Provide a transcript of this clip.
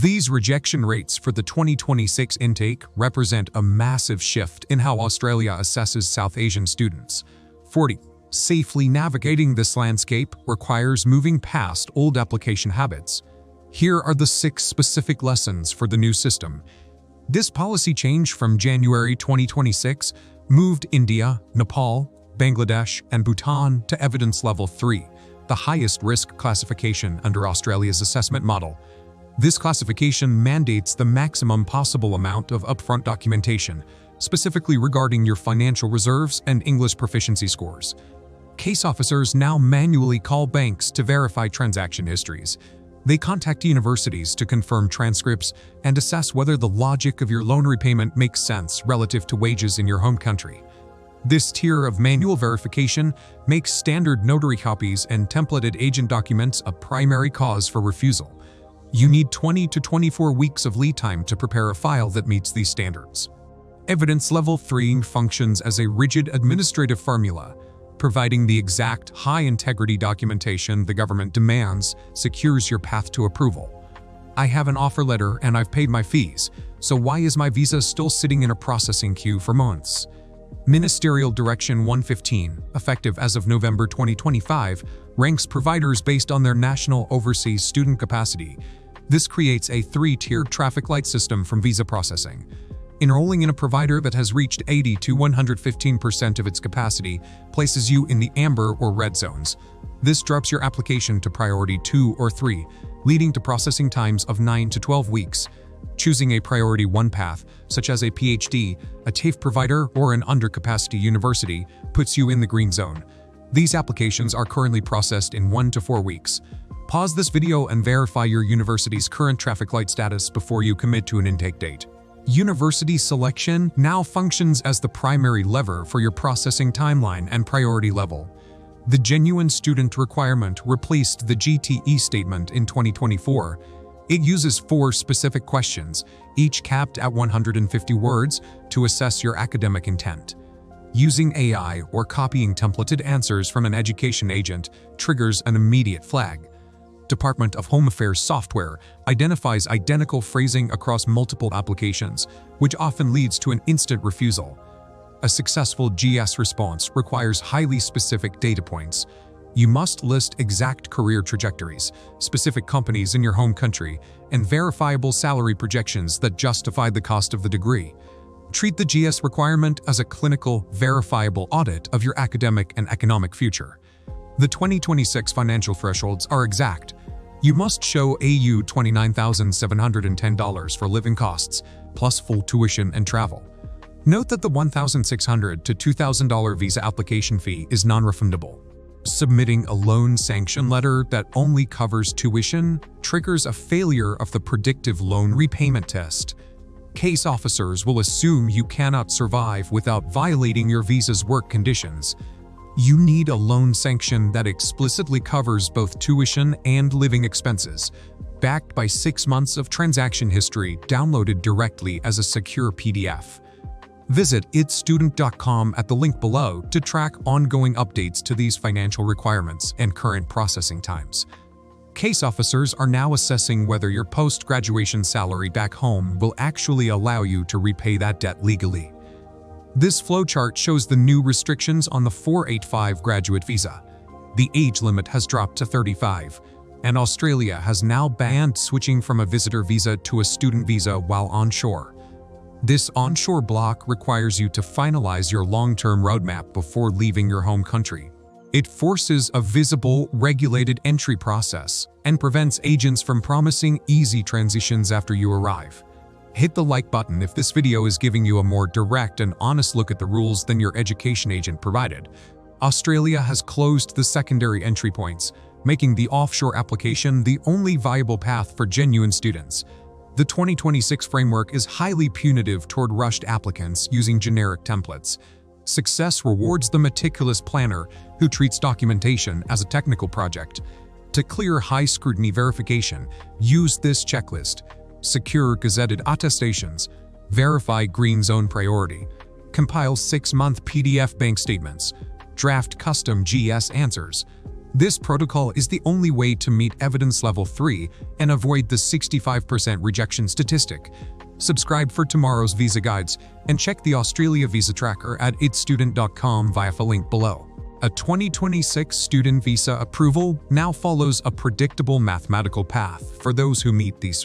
These rejection rates for the 2026 intake represent a massive shift in how Australia assesses South Asian students. 40. Safely navigating this landscape requires moving past old application habits. Here are the 6 specific lessons for the new system. This policy change from January 2026 moved India, Nepal, Bangladesh, and Bhutan to evidence level 3, the highest risk classification under Australia's assessment model. This classification mandates the maximum possible amount of upfront documentation, specifically regarding your financial reserves and English proficiency scores. Case officers now manually call banks to verify transaction histories. They contact universities to confirm transcripts and assess whether the logic of your loan repayment makes sense relative to wages in your home country. This tier of manual verification makes standard notary copies and templated agent documents a primary cause for refusal. You need 20 to 24 weeks of lead time to prepare a file that meets these standards. Evidence Level 3 functions as a rigid administrative formula, providing the exact high-integrity documentation the government demands secures your path to approval. I have an offer letter and I've paid my fees, so why is my visa still sitting in a processing queue for months? Ministerial Direction 115, effective as of November 2025, ranks providers based on their national overseas student capacity. This creates a 3-tiered traffic light system from visa processing. Enrolling in a provider that has reached 80 to 115% of its capacity places you in the amber or red zones. This drops your application to priority 2 or 3, leading to processing times of 9 to 12 weeks. Choosing a priority 1 path, such as a PhD, a TAFE provider, or an undercapacity university, puts you in the green zone. These applications are currently processed in 1 to 4 weeks. Pause this video and verify your university's current traffic light status before you commit to an intake date. University selection now functions as the primary lever for your processing timeline and priority level. The genuine student requirement replaced the GTE statement in 2024. It uses 4 specific questions, each capped at 150 words, to assess your academic intent. Using AI or copying templated answers from an education agent triggers an immediate flag. Department of Home Affairs software identifies identical phrasing across multiple applications, which often leads to an instant refusal. A successful GS response requires highly specific data points. You must list exact career trajectories, specific companies in your home country, and verifiable salary projections that justify the cost of the degree. Treat the GS requirement as a clinical, verifiable audit of your academic and economic future. The 2026 financial thresholds are exact. You must show AU $29,710 for living costs, plus full tuition and travel. Note that the $1,600 to $2,000 visa application fee is non-refundable. Submitting a loan sanction letter that only covers tuition triggers a failure of the predictive loan repayment test. Case officers will assume you cannot survive without violating your visa's work conditions. You need a loan sanction that explicitly covers both tuition and living expenses, backed by 6 months of transaction history downloaded directly as a secure PDF. Visit itstudent.com at the link below to track ongoing updates to these financial requirements and current processing times. Case officers are now assessing whether your post-graduation salary back home will actually allow you to repay that debt legally. This flowchart shows the new restrictions on the 485 graduate visa. The age limit has dropped to 35, and Australia has now banned switching from a visitor visa to a student visa while onshore. This onshore block requires you to finalize your long-term roadmap before leaving your home country. It forces a visible, regulated entry process and prevents agents from promising easy transitions after you arrive. Hit the like button if this video is giving you a more direct and honest look at the rules than your education agent provided. Australia has closed the secondary entry points, making the offshore application the only viable path for genuine students. The 2026 framework is highly punitive toward rushed applicants using generic templates. Success rewards the meticulous planner who treats documentation as a technical project. To clear high-scrutiny verification, use this checklist. Secure gazetted attestations, verify green zone priority, compile 6-month PDF bank statements, draft custom GS answers, This protocol is the only way to meet evidence level 3 and avoid the 65% rejection statistic. Subscribe for tomorrow's visa guides and check the Australia visa tracker at itsstudent.com via the link below. A 2026 student visa approval now follows a predictable mathematical path for those who meet these